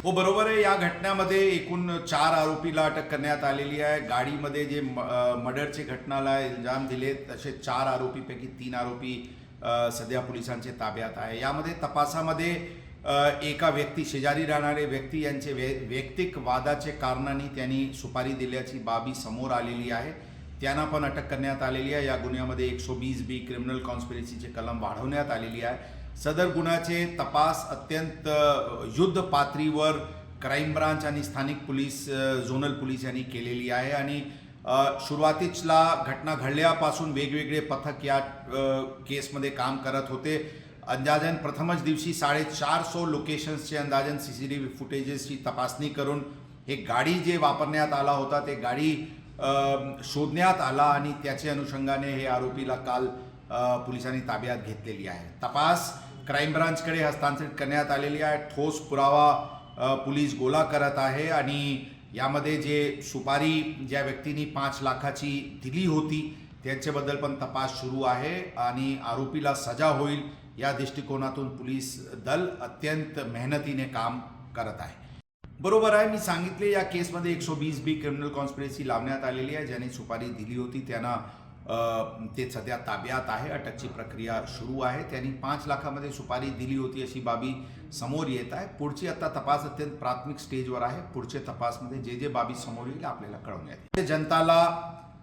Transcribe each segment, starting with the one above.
हो, बरोबर आहे। या घटनेमध्ये एकूण 4 आरोपीला अटक करण्यात आलेली आहे। गाडीमध्ये जे मर्डरची घटनाला इल्जाम दिले तसे 4 आरोपीपैकी 3 आरोपी सध्या पोलिसांच्या ताब्यात आहे। यामध्ये तपासामध्ये एका व्यक्ती शेजारी राहणारे व्यक्ती यांचे वैयक्तिक वादाचे कारणांनी त्यांनी सुपारी दिल्याची बाबी समोर आलेली आहे। त्यांना पण अटक करण्यात आलेली आहे। या गुन्ह्यामध्ये 120B क्रिमिनल कॉन्स्पिरसीचे कलम वाढवण्यात आलेली आहे। सदर गुन्ह्याचे तपास अत्यंत युद्ध पातळीवर क्राईम ब्रांच आणि स्थानिक पोलीस झोनल पोलीस यांनी केलेली आहे आणि सुरुवातीला घटना घडल्यापासून वेगवेगळे पथक या केसमध्ये काम करत होते। अंदाजन प्रथमच दिवशी 450 लोकेशन्सचे अंदाजन CCTV फुटेजेसची तपासणी करून हे गाडी जे वापरण्यात आला होता ते गाडी शोधण्यात आला आणि त्याच्या अनुषंगाने हे आरोपीला काल पोलिसांनी ताब्यात घेतलेली आहे। तपास क्राईम ब्रांचकडे हस्तांतरित करण्यात आलेली आहे। ठोस पुरावा पोलीस गोळा करत आहे आणि यामध्ये जे सुपारी ज्या व्यक्तींनी 5 लाखाची दिली होती त्यांच्याबद्दल पण तपास सुरू आहे आणि आरोपीला सजा होईल या दृष्टिकोनातून पोलीस दल अत्यंत मेहनतीने काम करत आहे। बरोबर आहे, मी सांगितले या केसमध्ये 120B क्रिमिनल कॉन्स्पिरसी लावण्यात आलेली आहे। ज्यांनी सुपारी दिली होती त्यांना ते सध्या ताब्यात आहे। अटकची प्रक्रिया सुरू आहे। त्यांनी 5 लाखामध्ये सुपारी दिली होती अशी बाबी समोर येत आहे। पुढची आता तपास अत्यंत प्राथमिक स्टेजवर आहे। पुढचे तपासमध्ये जे बाबी समोर येईल आपल्याला कळवण्यात येईल। जनताला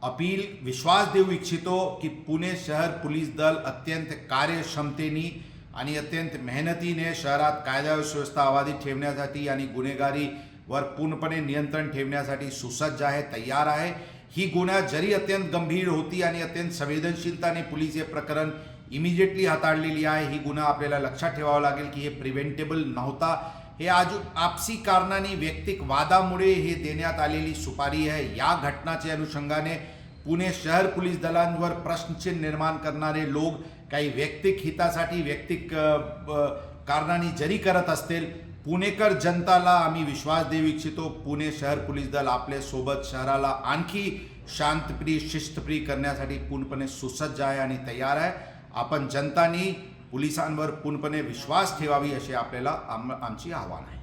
अपील विश्वास देऊ इच्छितो की पुणे शहर पोलीस दल अत्यंत कार्यक्षमतेने आणि अत्यंत मेहनतीने शहरात कायदा व सुव्यवस्था अबाधित ठेवण्यासाठी आणि गुन्हेगारीवर पूर्णपणे नियंत्रण ठेवण्यासाठी सुसज्ज आहे, तयार आहे। ही गुन्हा जरी अत्यंत गंभीर होती आणि अत्यंत संवेदनशीलताने पोलीस हे प्रकरण इमिजिएटली हाताळलेली आहे। ही गुन्हा आपल्याला लक्षात ठेवावा लागेल की हे प्रिव्हेंटेबल नव्हता। हे आपसी कारणाने वैयक्तिक वादामुळे हे देण्यात आलेली सुपारी आहे। या घटनाच्या अनुषंगाने पुणे शहर पोलीस दलांवर प्रश्नचिन्ह निर्माण करणारे लोक काही वैयक्तिक हितासाठी वैयक्तिक कारणाने जरी करत असतील, पुणेकर जनताला आम्ही विश्वास देऊ इच्छितो पुणे शहर पोलीस दल आपल्या सोबत शहराला आणखी शांतप्रिय शिस्तप्रिय करण्यासाठी पूर्णपणे सुसज्ज आहे आणि तयार आहे। आपण जनतानी पोलिसांवर पूर्णपणे विश्वास ठेवावी असे आपल्याला आमची आव्हान आहे।